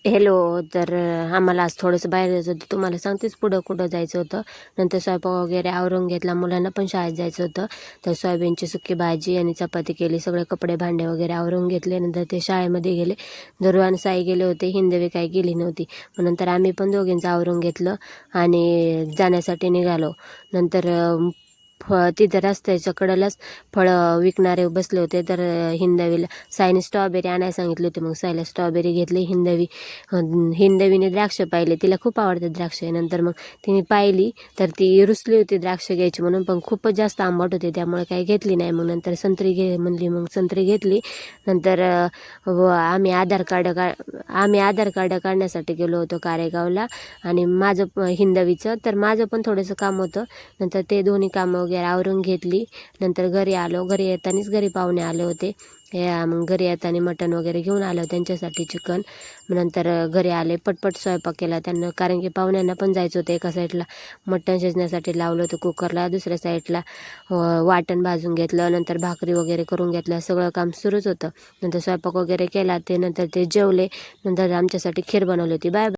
Hello. तर आम्हाला आज थोडंसं बाहेर जायचं होतं. तुम्हाला सांगतेच पुढं कुठं जायचं होतं. नंतर स्वयंपाक वगैरे आवरून घेतला. मुलांना पण शाळेत जायचं होतं. तर सोयाबीनची सुकी भाजी आणि चपाती केली. सगळे कपडे भांडे वगैरे आवरून घेतले. नंतर ते शाळेमध्ये गेले. धरू आणि साई गेले होते. हिंदवी काही गेली नव्हती. मग नंतर आम्ही पण दोघींचं आवरून घेतलं आणि जाण्यासाठी निघालो. नंतर तिथं रस्त्याच्या कडेलाच फळं विकणारे बसले होते. तर हिंदवीला साईने स्ट्रॉबेरी आणायला सांगितली होती. मग साईला स्ट्रॉबेरी घेतली. हिंदवीने द्राक्ष पाहिले. तिला खूप आवडतात द्राक्ष. नंतर मग तिने पाहिली तर ती रुसली होती द्राक्ष घ्यायची म्हणून, पण खूपच जास्त आंबट होते त्यामुळे काही घेतली नाही. मग नंतर संत्री म्हणली. मग संत्री घेतली. नंतर आम्ही आधार कार्ड काढण्यासाठी गेलो होतो कारेगावला. आणि हिंदवीचं तर माझं पण थोडंसं काम होतं. नंतर ते दोन्ही कामं वगैरे आवरून घेतली. नंतर घरी आलो. घरी येतानाच घरी पाहुणे आले होते. मग घरी येताना मटण वगैरे घेऊन आलो त्यांच्यासाठी चिकन. नंतर घरी आले, पटपट स्वयंपाक केला त्यांना, कारण की पाहुण्यांना पण जायचं होतं. एका साईडला मटण शिजण्यासाठी लावलं होतं कुकरला, दुसऱ्या साईडला वाटण भाजून घेतलं. नंतर भाकरी वगैरे करून घेतल्या. सगळं काम सुरूच होतं. नंतर स्वयंपाक वगैरे केला. नंतर ते जेवले. नंतर आमच्यासाठी खीर बनवली होती. बाय.